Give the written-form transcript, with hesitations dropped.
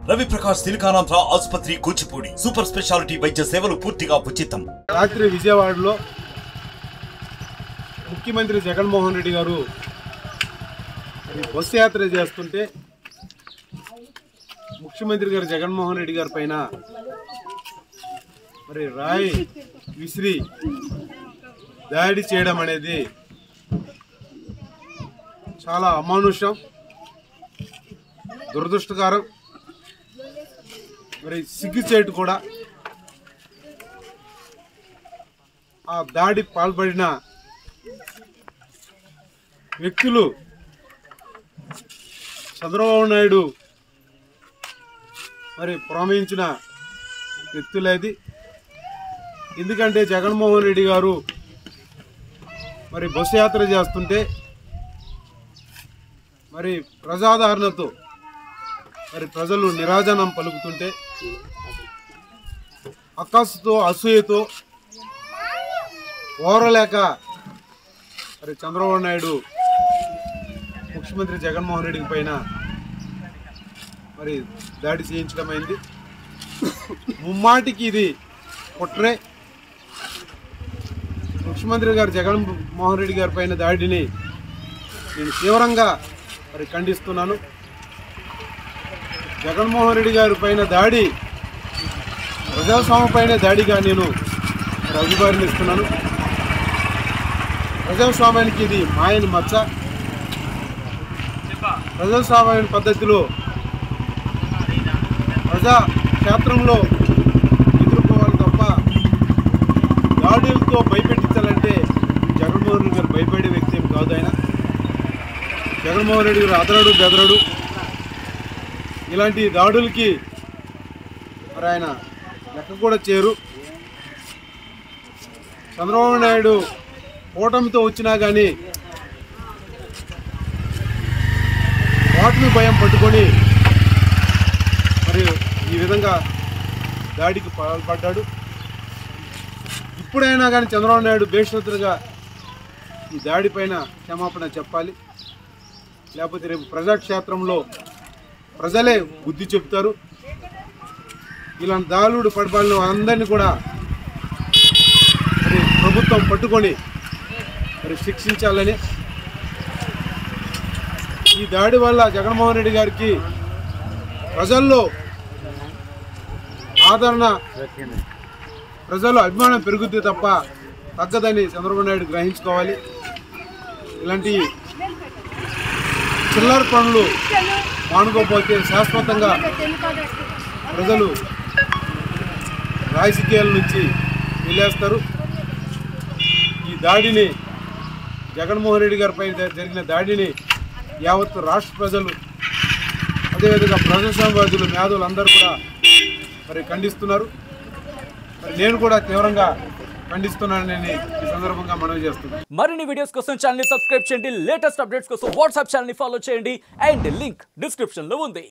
రవి ప్రకాష్ సిలికానాంధ్ర ఆసుపత్రి Kuchipudi super speciality వైద్య సేవలు పూర్తిగా ఉచితం. రాత్రి విజయవాడలో ముఖ్యమంత్రి జగన్మోహన్ రెడ్డి గారు బస్సు యాత్ర చేస్తుంటే ముఖ్యమంత్రి గారు జగన్మోహన్ రెడ్డి గారి పైన మరి రాయి విసిరి దాడి చేయడం అనేది చాలా అమానుషం, దురదృష్టకరం, మరి సిగ్గుచేటు కూడా. ఆ దాడి పాల్పడిన వ్యక్తులు చంద్రబాబు నాయుడు మరి ప్రోత్సహించిన వ్యక్తులేది. ఎందుకంటే జగన్మోహన్ రెడ్డి గారు మరి బస్సు యాత్ర చేస్తుంటే మరి ప్రజాదరణతో మరి ప్రజలు నిరాజనం పలుకుతుంటే అక్కసుతో అసూయతో ఓరలేక మరి చంద్రబాబు నాయుడు ముఖ్యమంత్రి జగన్మోహన్ రెడ్డి పైన మరి దాడి చేయించడం అయింది. ముమ్మాటికి ఇది కుట్రే. ముఖ్యమంత్రి గారు జగన్మోహన్ రెడ్డి గారి పైన దాడిని నేను తీవ్రంగా మరి ఖండిస్తున్నాను. జగన్మోహన్ రెడ్డి గారి పైన దాడి ప్రజాస్వామ్యం పైన దాడిగా నేను అభివర్ణిస్తున్నాను. ప్రజాస్వామ్యానికి ఇది మాయని మచ్చ. ప్రజాస్వామ్య పద్ధతిలో ప్రజా క్షేత్రంలో ఎదుర్కోవాలి తప్ప దాడులతో భయపెట్టించాలంటే జగన్మోహన్ రెడ్డి గారు భయపడే వ్యక్తి ఏం కాదు. ఆయన జగన్మోహన్ రెడ్డి గారు అదరడు బెదరడు. ఇలాంటి దాడులకి మరి ఆయన లెక్క కూడా చేరు. చంద్రబాబు నాయుడు ఓటమితో వచ్చినా కానీ ఓటమి భయం పట్టుకొని మరి ఈ విధంగా దాడికి పాల్పడ్డాడు. ఇప్పుడైనా కానీ చంద్రబాబు నాయుడు బేషరతుగా ఈ దాడిపైన క్షమాపణ చెప్పాలి. లేకపోతే రేపు ప్రజాక్షేత్రంలో ప్రజలే బుద్ధి చెప్తారు. ఇలాంటి దాడులు పడబాలను అందరినీ కూడా మరి ప్రభుత్వం పట్టుకొని మరి శిక్షించాలని. ఈ దాడి వల్ల జగన్మోహన్ రెడ్డి గారికి ప్రజల్లో ఆదరణ, ప్రజల్లో అభిమానం పెరుగుతుంది తప్ప తగ్గదని చంద్రబాబు నాయుడు గ్రహించుకోవాలి. ఇలాంటి చిల్లర పనులు మానుకోకపోతే శాశ్వతంగా ప్రజలు రాజకీయాల నుంచి వెళ్ళేస్తారు. ఈ దాడిని జగన్మోహన్ రెడ్డి గారిపై జరిగిన దాడిని యావత్ రాష్ట్ర ప్రజలు, అదేవిధంగా ప్రజాస్వామ్యవాదులు, మేధావులు అందరూ కూడా మరి ఖండిస్తున్నారు. మరి నేను కూడా తీవ్రంగా ఖండిస్తున్నానని ఈ సందర్భంగా మనవి చేస్తున్నాను. మరిన్ని వీడియోస్ కోసం ఛానల్ ని సబ్స్క్రైబ్ చేయండి. లేటెస్ట్ అప్డేట్స్ కోసం వాట్సాప్ ఛానల్ ని ఫాలో చేయండి. అండ్ లింక్ డిస్క్రిప్షన్ లో ఉంది.